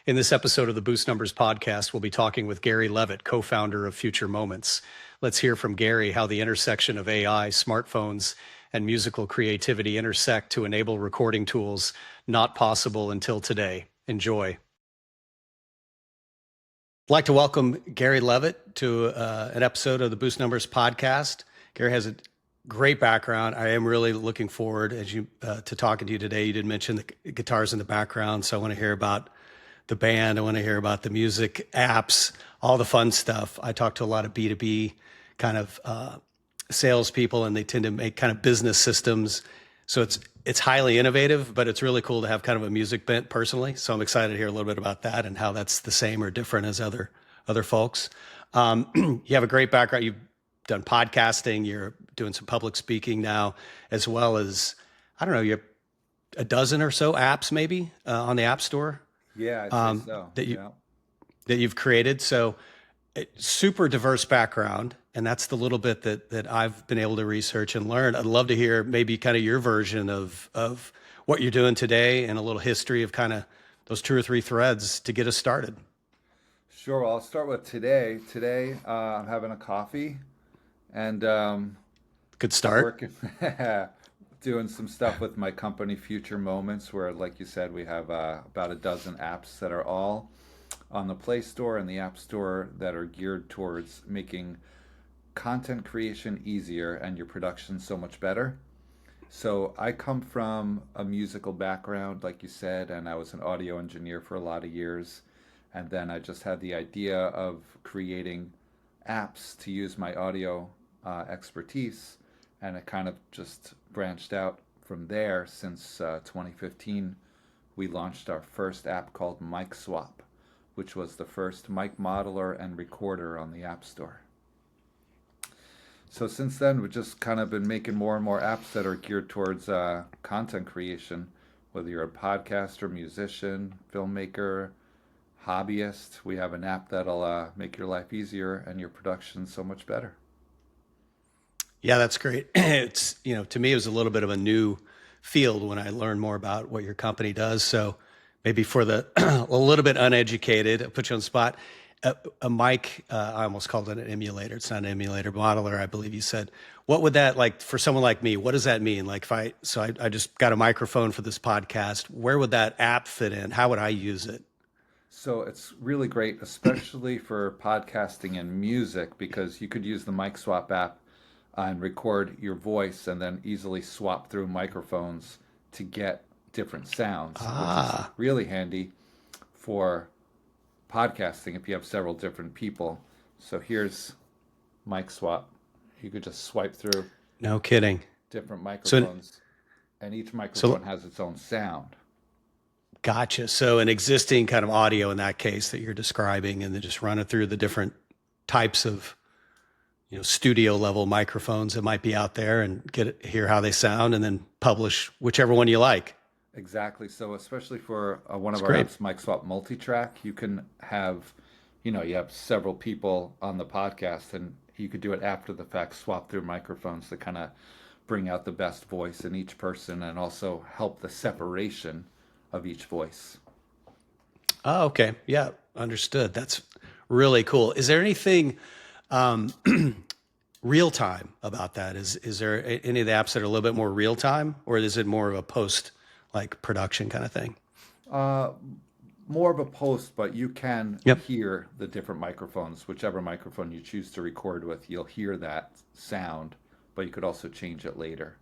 In this episode of the Boost Numbers podcast, we'll be talking with Gary Levitt, co-founder of Future Moments. Let's hear from Gary how the intersection of AI, smartphones, and musical creativity intersect to enable recording tools not possible until today. Enjoy. I'd like to welcome Gary Levitt to an episode of the Boost Numbers podcast. Gary has a great background. I am really looking forward to talking to you today. You did mention the guitars in the background, so I want to hear about the band. I want to hear about the music apps, all the fun stuff. I talk to a lot of B2B kind of salespeople, and they tend to make kind of business systems. So it's highly innovative, but it's really cool to have kind of a music bent personally. So I'm excited to hear a little bit about that and how that's the same or different as other folks. You have a great background. You've done podcasting. You're doing some public speaking now, as well as, I don't know, you have a dozen or so apps maybe on the App Store. Yeah, I'd say so. That you've created. So super diverse background. And that's the little bit that I've been able to research and learn. I'd love to hear maybe kind of your version of what you're doing today and a little history of kind of those two or three threads to get us started. Sure. Well, I'll start with today. Today, I'm having a coffee and Good start. working, doing some stuff with my company, Future Moments, where, like you said, we have about a dozen apps that are all on the Play Store and the App Store that are geared towards making content creation easier and your production so much better. So I come from a musical background, like you said, and I was an audio engineer for a lot of years. And then I just had the idea of creating apps to use my audio expertise. And it kind of just branched out from there. Since 2015, we launched our first app called Mic Swap, which was the first mic modeler and recorder on the App Store. So since then, we've just kind of been making more and more apps that are geared towards content creation, whether you're a podcaster, musician, filmmaker, hobbyist. We have an app that'll make your life easier and your production so much better. Yeah, that's great. It's, to me, it was a little bit of a new field when I learned more about what your company does. So maybe for the a little bit uneducated, I'll put you on the spot. A mic, I almost called it an emulator. It's not an emulator, modeler, I believe you said. What would that, like, for someone like me, what does that mean? Like, I just got a microphone for this podcast. Where would that app fit in? How would I use it? So it's really great, especially for podcasting and music, because you could use the Mic Swap app and record your voice and then easily swap through microphones to get different sounds, which is really handy for podcasting if you have several different people. So here's Mic Swap. You could just swipe through No kidding. different So, microphones, and each so microphone has its own sound. gotcha. So an existing kind of audio in that case that you're describing, and then just run it through the different types of studio level microphones that might be out there and hear how they sound and then publish whichever one you like. Exactly. So especially for one It's of our great. apps, Mic Swap Multitrack, you can have, you have several people on the podcast, and you could do it after the fact, swap through microphones to kind of bring out the best voice in each person and also help the separation of each voice. Oh, okay. Yeah, understood. That's really cool. Is there anything um, real time about that? Is there any of the apps that are a little bit more real time, or is it more of a post like production kind of thing? Uh, More of a post, but you can Yep. hear the different microphones. Whichever microphone you choose to record with, you'll hear that sound, but you could also change it later.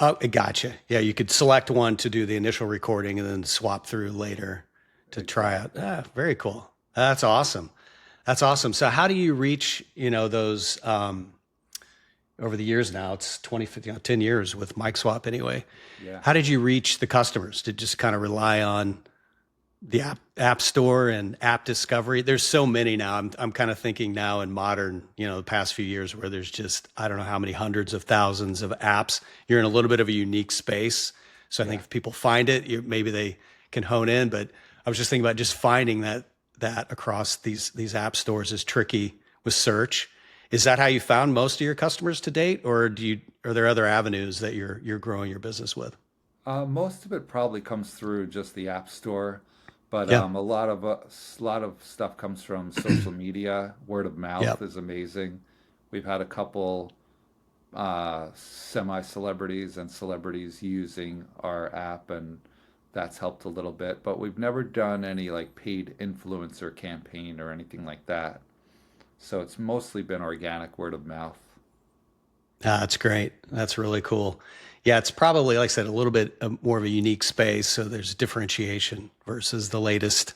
Oh, gotcha. Yeah, you could select one to do the initial recording and then swap through later to try out. Exactly. Very cool. That's awesome. That's awesome. So how do you reach, those over the years now? It's 20, 10 years with Mic Swap anyway. Yeah. How did you reach the customers? Did just kind of rely on the app store and app discovery? There's so many now. I'm kind of thinking now in modern, the past few years where there's just, I don't know how many hundreds of thousands of apps. You're in a little bit of a unique space. So I think Yeah. if people find it, maybe they can hone in. But I was just thinking about just finding that across these app stores is tricky with search. Is that how you found most of your customers to date, or are there other avenues that you're growing your business with? Most of it probably comes through just the App Store, But Yeah. a lot of stuff comes from social media. Word of mouth Yep. is amazing. We've had a couple semi-celebrities and celebrities using our app, and that's helped a little bit. But we've never done any like paid influencer campaign or anything like that. So it's mostly been organic word of mouth. That's great. That's really cool. Yeah, it's probably, like I said, a little bit more of a unique space. So there's differentiation versus the latest,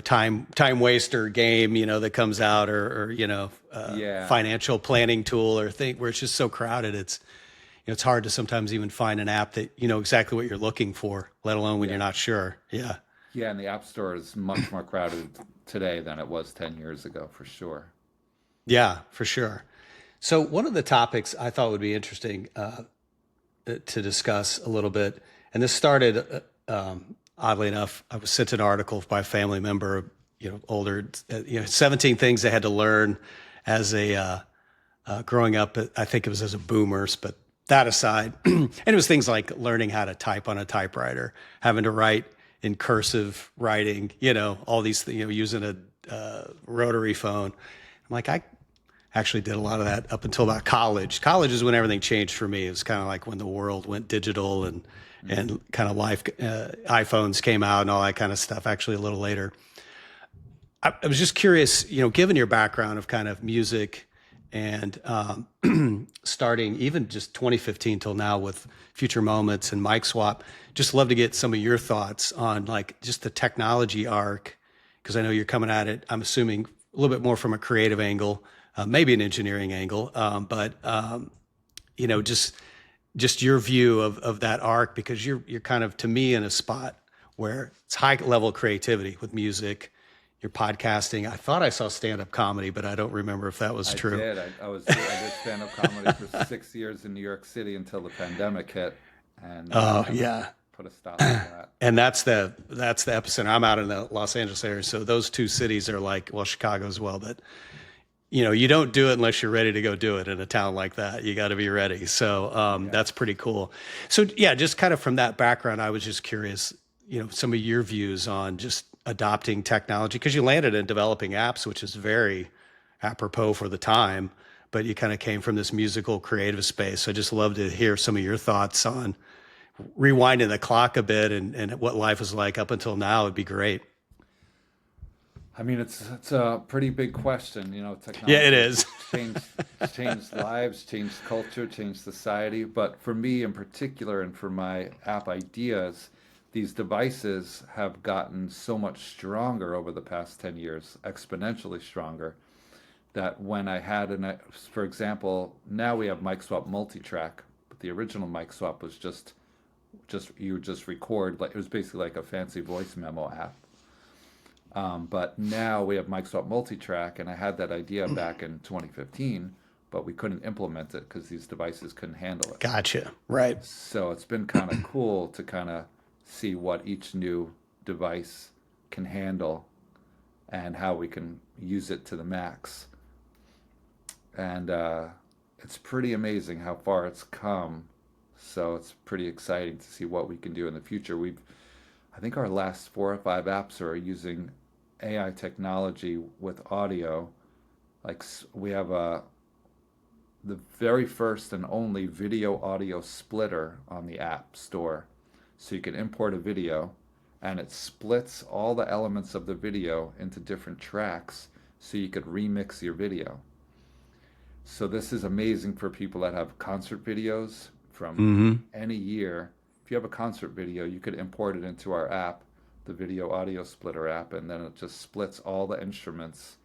time waster game, that comes out, or Yeah, financial planning tool or thing where it's just so crowded. It's hard to sometimes even find an app that you know exactly what you're looking for, let alone when you're yeah, not sure. Yeah. yeah. And the App Store is much more crowded today than it was 10 years ago, for sure. Yeah, for sure. So one of the topics I thought would be interesting to discuss a little bit, and this started oddly enough. I was sent an article by a family member, older, 17 things they had to learn as a growing up. I think it was as a boomers, but that aside, and it was things like learning how to type on a typewriter, having to write in cursive writing, all these things, using a rotary phone. I'm like, I actually did a lot of that up until about college. College is when everything changed for me. It was kind of like when the world went digital and kind of life iPhones came out and all that kind of stuff. Actually, a little later. I was just curious, given your background of kind of music and starting even just 2015 till now with Future Moments and Mic Swap, just love to get some of your thoughts on like just the technology arc, because I know you're coming at it, I'm assuming a little bit more from a creative angle, maybe an engineering angle, but just your view of that arc, because you're kind of to me in a spot where it's high level creativity with music. You're podcasting. I thought I saw stand up comedy, but I don't remember if that was I true. did. I did stand-up comedy for 6 years in New York City until the pandemic hit, and Oh kind of yeah, put a stop to that. and that's the epicenter. I'm out in the Los Angeles area, so those two cities are like, well, Chicago as well, but you don't do it unless you're ready to go do it in a town like that. You got to be ready. So Yeah. that's pretty cool. So yeah, just kind of from that background, I was just curious, some of your views on just adopting technology, because you landed in developing apps, which is very apropos for the time, but you kind of came from this musical creative space. So I just love to hear some of your thoughts on rewinding the clock a bit and what life was like up until now. It'd be great. I mean, it's a pretty big question. Yeah, it Technology has is. changed lives, changed culture, changed society. But for me in particular, and for my app ideas, these devices have gotten so much stronger over the past 10 years, exponentially stronger, that when I had for example, now we have mic swap multi-track, but the original mic swap was just you would just record, like it was basically like a fancy voice memo app. But now we have mic swap multi-track, and I had that idea back in 2015, but we couldn't implement it because these devices couldn't handle it. Gotcha. Right. So it's been kind of cool to kind of see what each new device can handle and how we can use it to the max. And it's pretty amazing how far it's come. So it's pretty exciting to see what we can do in the future. I think our last 4 or 5 apps are using AI technology with audio. Like we have the very first and only video audio splitter on the App Store. So you can import a video and it splits all the elements of the video into different tracks so you could remix your video. So this is amazing for people that have concert videos from Hmm. any year. If you have a concert video, you could import it into our app, the video audio splitter app, and then it just splits all the instruments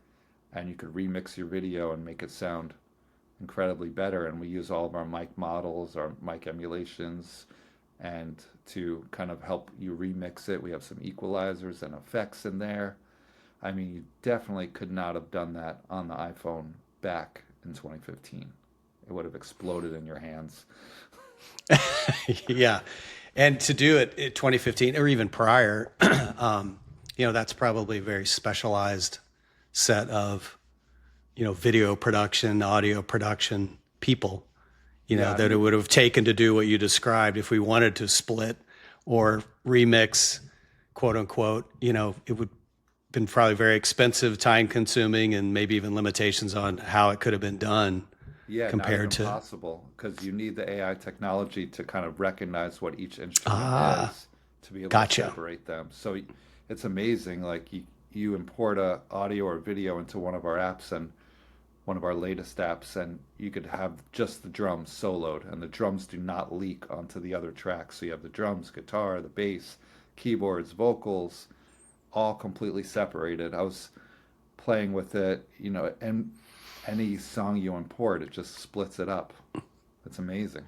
and you could remix your video and make it sound incredibly better. And we use all of our mic models, our mic emulations, and to kind of help you remix it, we have some equalizers and effects in there. I mean, you definitely could not have done that on the iPhone back in 2015. It would have exploded in your hands. Yeah. And to do it in 2015 or even prior, that's probably a very specialized set of, video production, audio production people, Yeah, I that it mean, would have taken to do what you described if we wanted to split or remix, quote unquote, it would been probably very expensive, time consuming, and maybe even limitations on how it could have been done Yeah, not compared even to, possible because you need the AI technology to kind of recognize what each instrument ah, is to be able to gotcha. separate them. So it's amazing. Like you import a audio or video into one of our apps and one of our latest apps, and you could have just the drums soloed, and the drums do not leak onto the other tracks. So you have the drums, guitar, the bass, keyboards, vocals, all completely separated. I was playing with it, and any song you import, it just splits it up. It's amazing.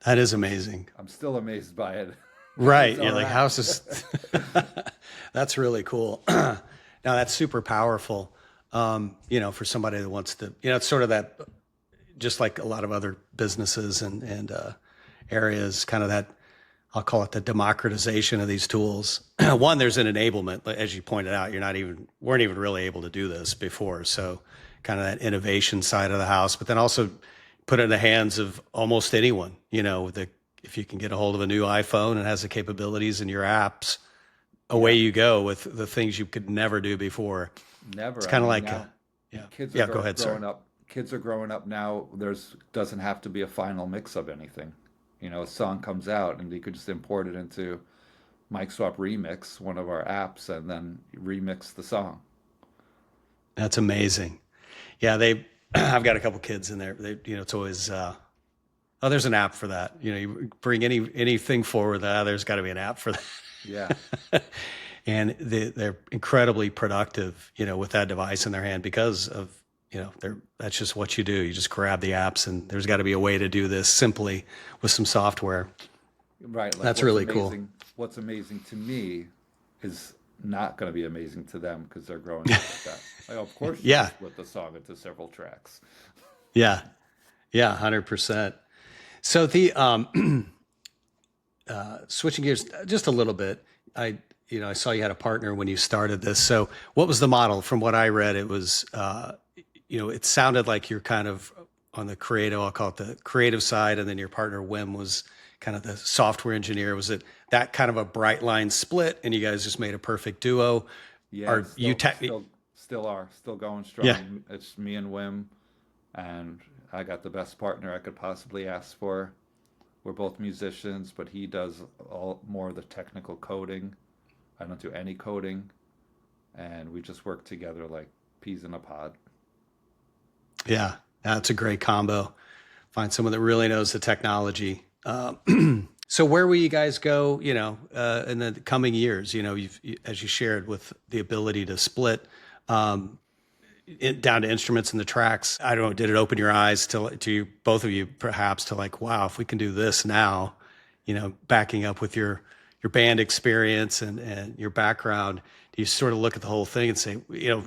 That is amazing. I'm still amazed by it. Right. It's You're our like, app. how's this? That's really cool. Now that's super powerful. For somebody that wants to, it's sort of that, just like a lot of other businesses and areas, kind of that, I'll call it the democratization of these tools. One, there's an enablement, as you pointed out, weren't even really able to do this before. So kind of that innovation side of the house, but then also put it in the hands of almost anyone, if you can get a hold of a new iPhone and has the capabilities in your apps, away Yeah, you go with the things you could never do before. It's never. I kind of mean, like, now yeah, kids are yeah, go ahead, sir. growing up. Kids are growing up now. There's doesn't have to be a final mix of anything. A song comes out and you could just import it into Mic Swap Remix, one of our apps, and then remix the song. That's amazing. Yeah, I've got a couple kids in there. It's always, oh, there's an app for that. You bring anything forward, there's got to be an app for Yeah, that. And they're incredibly productive, with that device in their hand because of, that's just what you do. You just grab the apps, and there's got to be a way to do this simply with some software. right. Like That's really cool. what's amazing to me is not going to be amazing to them because they're growing up with that. Like, of course, you can Yeah, split the song into several tracks. yeah, yeah, 100%. So switching gears just a little bit, I saw you had a partner when you started this. So what was the model? From what I read, it was, it sounded like you're kind of on the creative, I'll call it the creative side, and then your partner Wim was kind of the software engineer. Was it that kind of a bright line split, and you guys just made a perfect duo? Yeah, Are you still going Yeah, strong. It's me and Wim, and I got the best partner I could possibly ask for. We're both musicians, but he does all more of the technical coding. I don't do any coding, and we just work together like peas in a pod. yeah, that's a great combo. Find someone that really knows the technology. So where will you guys go, in the coming years? As you shared with the ability to split um, down to instruments and the tracks. I don't know. Did it open your eyes to you, both of you, perhaps, to like, wow, if we can do this now, backing up with your band experience and your background, do you sort of look at the whole thing and say,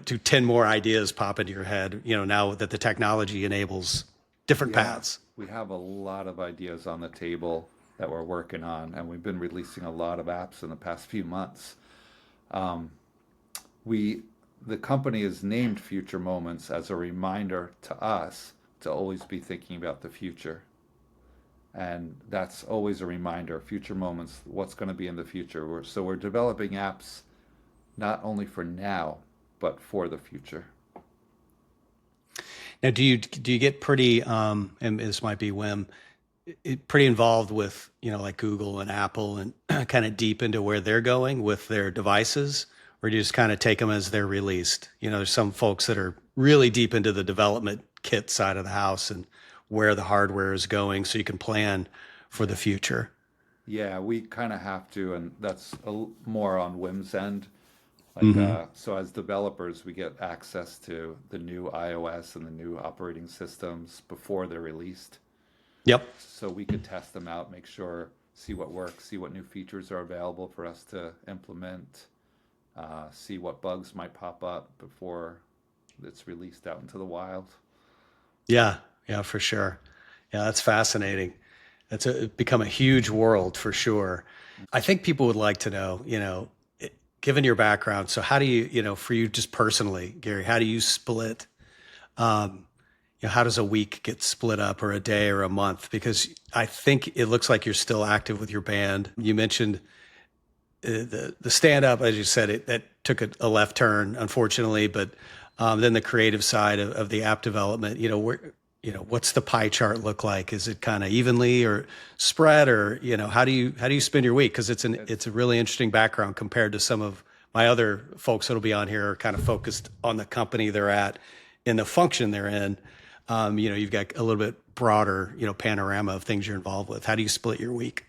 do 10 more ideas pop into your head, now that the technology enables different Yeah, paths? we have a lot of ideas on the table that we're working on, and we've been releasing a lot of apps in the past few months. Um, we, the company is named Future Moments as a reminder to us to always be thinking about the future. And that's always a reminder, future moments, what's going to be in the future. So we're developing apps not only for now, but for the future. Now, do you get pretty, and this might be Wim, pretty involved with, like Google and Apple and kind of deep into where they're going with their devices? Or do you just kind of take them as they're released? There's some folks that are really deep into the development kit side of the house and where the hardware is going so you can plan for the future. Yeah, we kind of have to, and that's more on Wim's end. Like, Hmm. so as developers, we get access to the new iOS and the new operating systems before they're released. Yep. So we could test them out, make sure, see what works, see what new features are available for us to implement, see what bugs might pop up before it's released out into the wild. Yeah. Yeah, for sure. Yeah, that's fascinating. It's become a huge world for sure. I think people would like to know, given your background, so how do you, for you just personally, Gary, how do you split, um, how does a week get split up or a day or a month? Because I think it looks like you're still active with your band. You mentioned the stand up, as you said, that took a left turn, unfortunately. But then the creative side of the app development, what's the pie chart look like? Is it kind of evenly or spread, or how do you spend your week? Because it's a really interesting background compared to some of my other folks that'll be on here are kind of focused on the company they're at and the function they're in. You've got a little bit broader, panorama of things you're involved with. How do you split your week?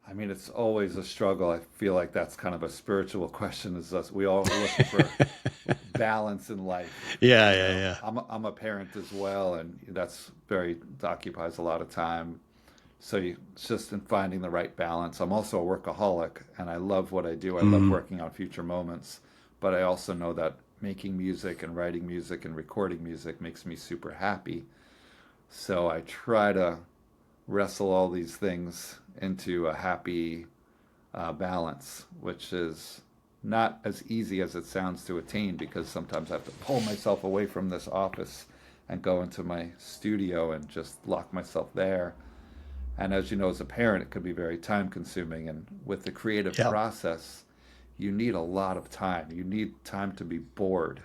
I mean, it's always a struggle. I feel like that's kind of a spiritual question. Is us we all looking for balance in life. Yeah, You yeah, know, yeah. I'm a parent as well, and that's very occupies a lot of time. So it's just in finding the right balance. I'm also a workaholic, and I love what I do. I love Mm, working on future moments, but I also know that making music and writing music and recording music makes me super happy. So I try to wrestle all these things into a happy balance, which is not as easy as it sounds to attain because sometimes I have to pull myself away from this office and go into my studio and just lock myself there. And as you know, as a parent, it could be very time consuming. And with the creative yeah. process, you need a lot of time. You need time to be bored.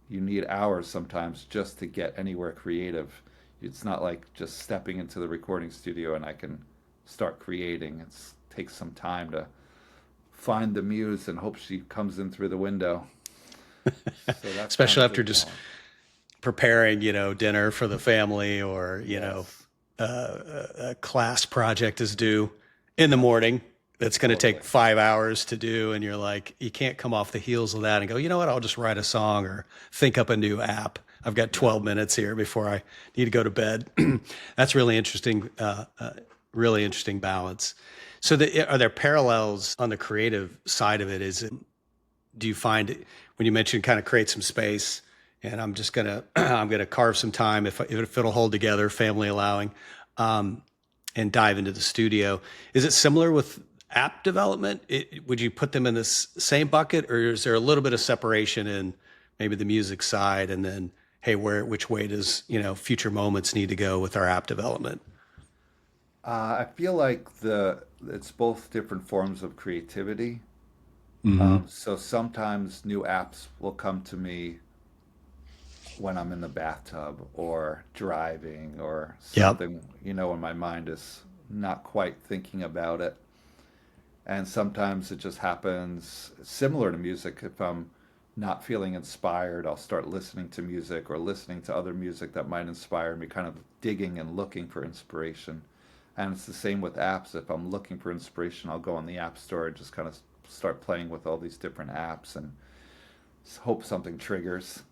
You need hours sometimes just to get anywhere creative. It's not like just stepping into the recording studio and I can start creating. It takes some time to find the muse and hope she comes in through the window. So that's kind Especially of the after just challenge. preparing, dinner for the family, or Yes, a class project is due in the morning. That's going to totally. take 5 hours to do. And you're like, you can't come off the heels of that and go, you know what, I'll just write a song or think up a new app. I've got Yeah. 12 minutes here before I need to go to bed. That's really interesting balance. So are there parallels on the creative side of it? Do you find when you mentioned kind of create some space, and I'm just gonna I'm gonna carve some time if it'll hold together, family allowing, um, and dive into the studio. Is it similar with app development? Would you put them in this same bucket, or is there a little bit of separation in maybe the music side, and then hey, which way does future moments need to go with our app development? I feel like the it's both different forms of creativity. Hmm. So sometimes new apps will come to me when I'm in the bathtub or driving or Yep. something, when my mind is not quite thinking about it. And sometimes it just happens similar to music. If I'm not feeling inspired, I'll start listening to music or listening to other music that might inspire me, kind of digging and looking for inspiration. And it's the same with apps. If I'm looking for inspiration, I'll go on the App Store and just kind of start playing with all these different apps and hope something triggers.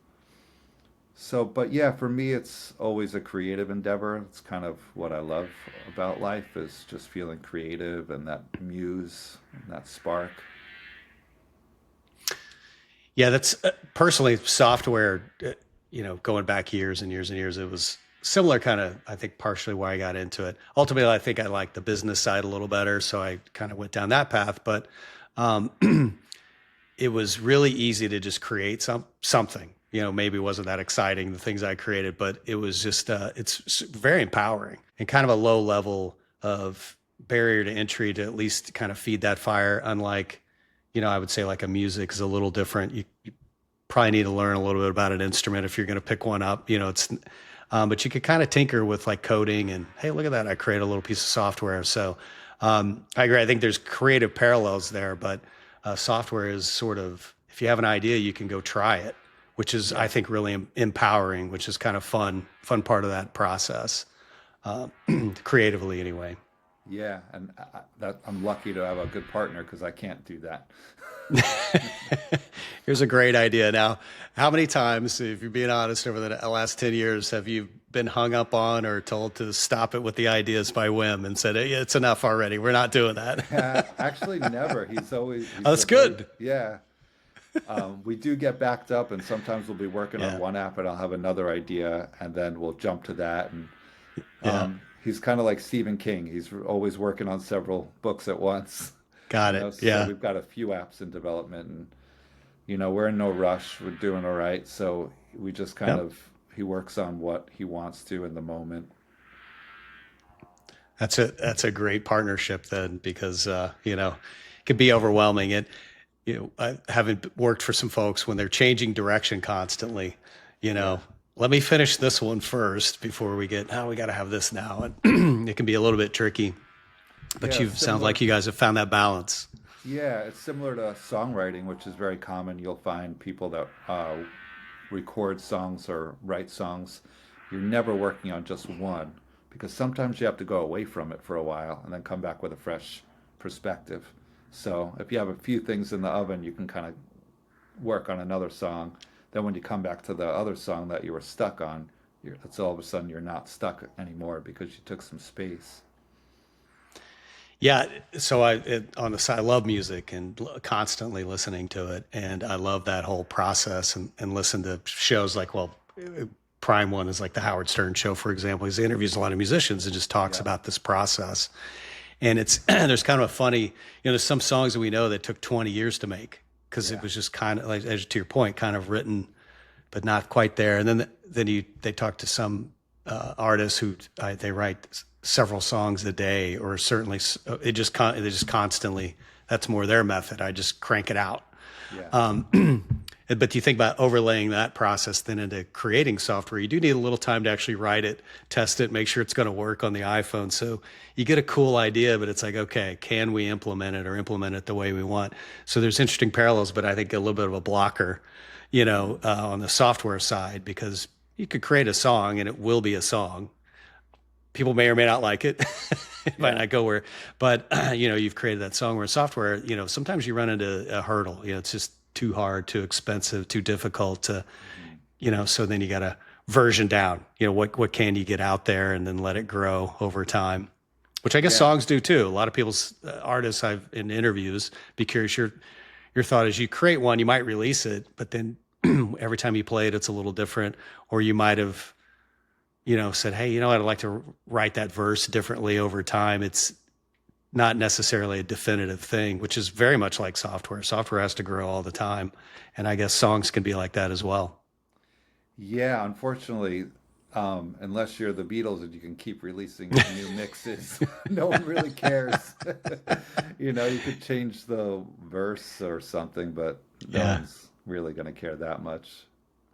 So, but yeah, for me, it's always a creative endeavor. It's kind of what I love about life is just feeling creative and that muse and that spark. Yeah, that's personally software. Going back years and years and years, it was similar kind of. I think partially why I got into it. Ultimately, I think I like the business side a little better, so I kind of went down that path. But um, it was really easy to just create something. Maybe it wasn't that exciting the things I created, but it was just it's very empowering and kind of a low level of barrier to entry to at least kind of feed that fire. Unlike, I would say like a music is a little different. You probably need to learn a little bit about an instrument if you're going to pick one up. But you could kind of tinker with like coding and hey, look at that, I create a little piece of software. So I agree. I think there's creative parallels there, but software is sort of if you have an idea, you can go try it, which is I Yeah. think really empowering, which is kind of fun part of that process, uh, creatively anyway. Yeah, and that I'm lucky to have a good partner because I can't do that. Here's a great idea. Now, how many times, if you're being honest, over the last 10 years, have you been hung up on or told to stop it with the ideas by whim and said, hey, it's enough already. We're not doing that. Actually, never. Oh, He's that's a very, good. yeah. We do get backed up, and sometimes we'll be working on Yeah. one app, and I'll have another idea, and then we'll jump to that. And Yeah. he's kind of like Stephen King. He's always working on several books at once. Got it. So Yeah. we've got a few apps in development, and we're in no rush. We're doing all right. So we just kind Yep. of he works on what he wants to in the moment. That's a great partnership then because can be overwhelming. And I haven't worked for some folks when they're changing direction constantly, you Yeah. know, let me finish this one first before we get, oh, we got to have this now. And it can be a little bit tricky, but Yeah, you sound like similar. you guys have found that balance. Yeah, it's similar to songwriting, which is very common. You'll find people that record songs or write songs. You're never working on just one because sometimes you have to go away from it for a while and then come back with a fresh perspective. So if you have a few things in the oven, you can kind of work on another song. Then when you come back to the other song that you were stuck on, that's all of a sudden you're not stuck anymore because you took some space. Yeah. So on the side, I love music and constantly listening to it. And I love that whole process and listen to shows like, well, prime one is like the Howard Stern show, for example. He interviews a lot of musicians and just talks Yeah, about this process. And it's, there's kind of a funny, there's some songs that we know that took 20 years to make because it yeah, was just kind of like, as to your point, kind of written, but not quite there. And then they talk to some artists who they write several songs a day, or certainly they just constantly, that's more their method. I just crank it out. yeah, But you think about overlaying that process then into creating software, you do need a little time to actually write it, test it, make sure it's going to work on the iPhone. So you get a cool idea, but it's like, okay, can we implement it or implement it the way we want? So there's interesting parallels, but I think a little bit of a blocker, on the software side, because you could create a song and it will be a song. People may or may not like it. It might yeah, not go where, but you've created that song. Where software, sometimes you run into a hurdle. It's just too hard, too expensive, too difficult to, mhm, so then you got to version down. What can you get out there and then let it grow over time, which I guess yeah. songs do too. A lot of people's artists I've in interviews be curious. Your thought is you create one, you might release it, but then every time you play it, it's a little different, or you might have said, hey, I'd like to write that verse differently over time. It's not necessarily a definitive thing, which is very much like software. Software has to grow all the time. And I guess songs can be like that as well. Yeah, unfortunately, unless you're the Beatles and you can keep releasing new mixes, no one really cares. You could change the verse or something, but no Yeah. one's really going to care that much.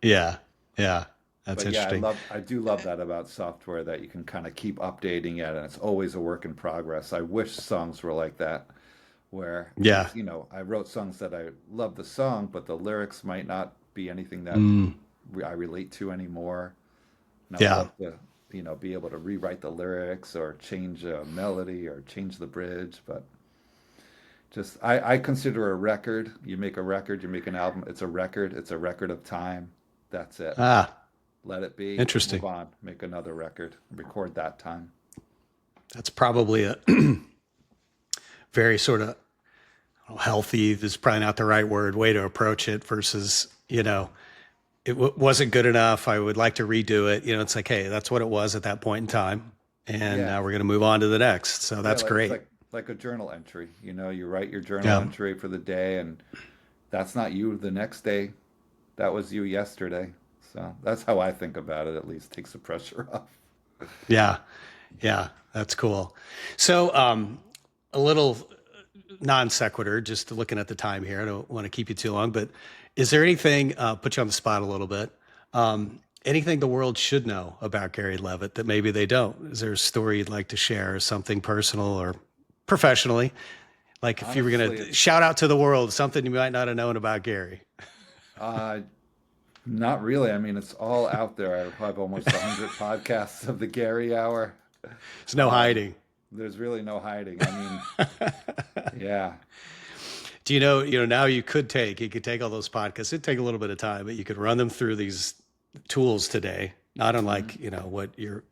Yeah. Yeah. That's But yeah, interesting. I do love that about software that you can kind of keep updating it and it's always a work in progress. I wish songs were like that, where, Yeah. because, I wrote songs that I love the song, but the lyrics might not be anything that Mm, I relate to anymore. And I would yeah. love to, be able to rewrite the lyrics or change a melody or change the bridge. But just, I consider a record, you make a record, you make an album, it's a record of time. That's it. Ah, Let it be, move interesting. on, make another record, record that time. That's probably a very sort of healthy, this is probably not the right word, way to approach it versus, it wasn't good enough. I would like to redo it. It's like, hey, that's what it was at that point in time. And Yeah. now we're going to move on to the next. So Yeah, that's like it's great. like a journal entry. You write your journal Yeah. entry for the day and that's not you the next day. That was you yesterday. So that's how I think about it, at least takes the pressure off. Yeah. Yeah. That's cool. So, a little non sequitur, just looking at the time here. I don't want to keep you too long, but is there anything, put you on the spot a little bit? Anything the world should know about Gary Levitt that maybe they don't? Is there a story you'd like to share, or something personal or professionally? Like if you were going Honestly, to it's shout out to the world something you might not have known about Gary. uh not really. I mean, it's all out there. I have almost 100 podcasts of the Gary Hour. There's no Um, hiding. there's really no hiding. I mean, yeah, Do now you could take all those podcasts. It'd take a little bit of time, but you could run them through these tools today, not mhm, unlike, what you're,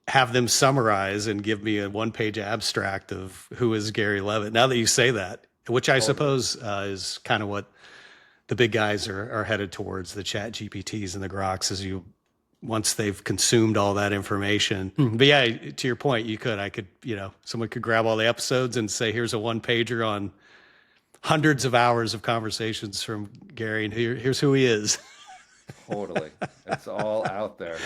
have them summarize and give me a one-page abstract of who is Gary Levitt. Now that you say that, which I totally. suppose is kind of what the big guys are headed towards, the chat GPTs and the Groks, as you once they've consumed all that information. But yeah, to your point, I could, someone could grab all the episodes and say, here's a one pager on hundreds of hours of conversations from Gary, and here's who he is. Totally. It's all out there.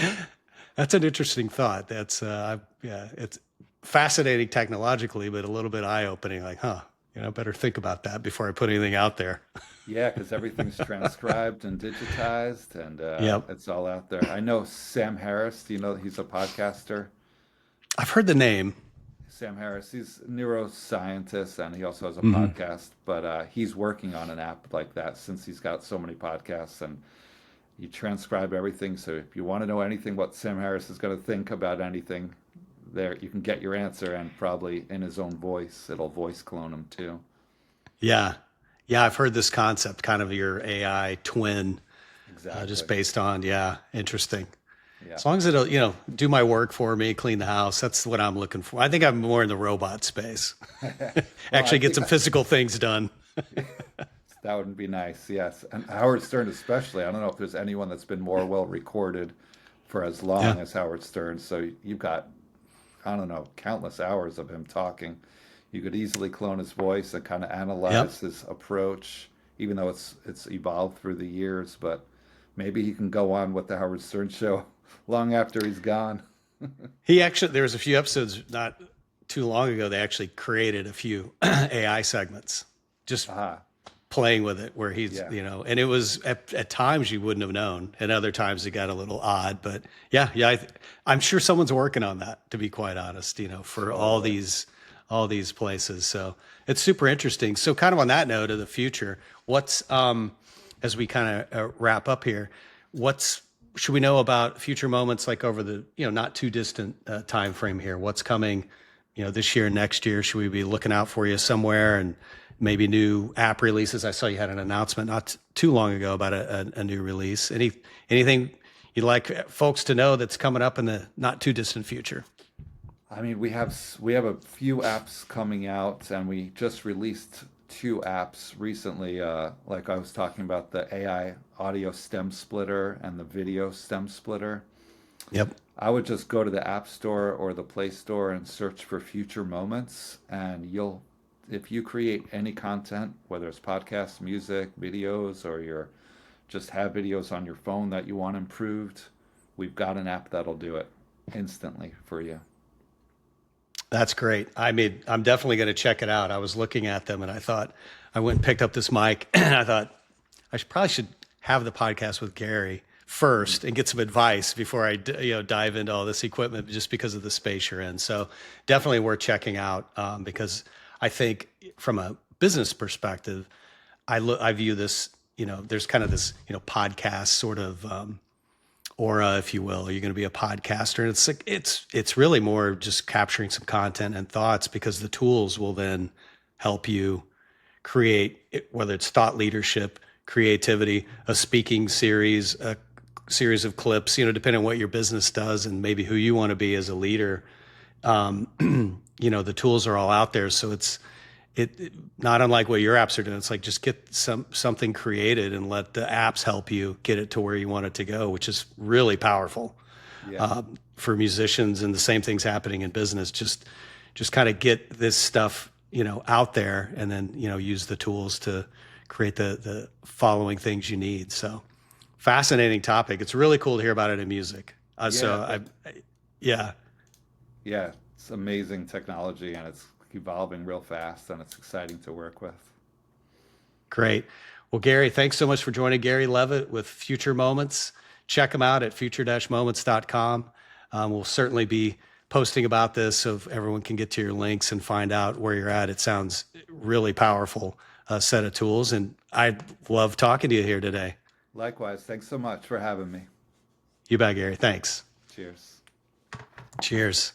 That's an interesting thought. Yeah, it's fascinating technologically, but a little bit eye opening. Like, huh? Better think about that before I put anything out there. Yeah, because everything's transcribed and digitized, and Yep. it's all out there. I know Sam Harris. Do you know he's a podcaster? I've heard the name. Sam Harris, he's a neuroscientist and he also has a Hmm. podcast, but he's working on an app like that since he's got so many podcasts and you transcribe everything. So if you want to know anything what Sam Harris is going to think about anything, there you can get your answer and probably in his own voice. It'll voice clone him too. Yeah. Yeah. I've heard this concept, kind of your AI twin, just Exactly. based on, yeah, interesting. Yeah. As long as it'll, do my work for me, clean the house. That's what I'm looking for. I think I'm more in the robot space. Well, I Actually get think some physical things done. that would be nice. Yes. And Howard Stern, especially. I don't know if there's anyone that's been more well recorded for as Yeah. long as Howard Stern. So you've got, I don't know, countless hours of him talking. You could easily clone his voice and kind of Yep. analyze his approach, even though it's evolved through the years. But maybe he can go on with the Howard Stern show long after he's gone. There was a few episodes not too long ago. They actually created a few AI segments, just Ah, playing with it where he's, yeah. and it was at times you wouldn't have known, and other times it got a little odd. But yeah, yeah, I'm sure someone's working on that. To be quite honest, for Totally. all these places. So it's super interesting. So kind of on that note of the future, what's as we kind of wrap up here, what's should we know about future moments like over the not too distant time frame here? What's coming, this year, next year? Should we be looking out for you somewhere and maybe new app releases? I saw you had an announcement not too long ago about a new release. Anything you'd like folks to know that's coming up in the not too distant future? I mean, we have a few apps coming out, and we just released two apps recently. Like I was talking about the AI audio stem splitter and the video stem splitter. Yep. I would just go to the App Store or the Play Store and search for Future Moments, and if you create any content, whether it's podcasts, music, videos, or you're just have videos on your phone that you want improved, we've got an app that'll do it instantly for you. That's great. I mean, I'm definitely going to check it out. I was looking at them and I thought I went and picked up this mic and I thought probably should have the podcast with Gary first and get some advice before I dive into all this equipment just because of the space you're in. So definitely worth checking out because I think from a business perspective, I view this, there's kind of this, podcast sort of aura, if you will. You're going to be a podcaster, and it's really more just capturing some content and thoughts because the tools will then help you create whether it's thought leadership, creativity, a speaking series, a series of clips, depending on what your business does and maybe who you want to be as a leader. Um, the tools are all out there, so it not unlike what your apps are doing. It's like just get something created and let the apps help you get it to where you want it to go, which is really powerful Yeah. for musicians. And the same thing's happening in business. Just kind of get this stuff out there, and then use the tools to create the following things you need. So fascinating topic. It's really cool to hear about it in music. Yeah, Yeah, yeah, it's amazing technology and it's evolving real fast and it's exciting to work with. great. Well, Gary, thanks so much for joining. Gary Levitt with Future Moments. Check him out at future-moments.com. We'll certainly be posting about this so everyone can get to your links and find out where you're at. It sounds really powerful set of tools, and I love talking to you here today. Likewise, thanks so much for having me. You bet, Gary. Thanks. Cheers. Cheers.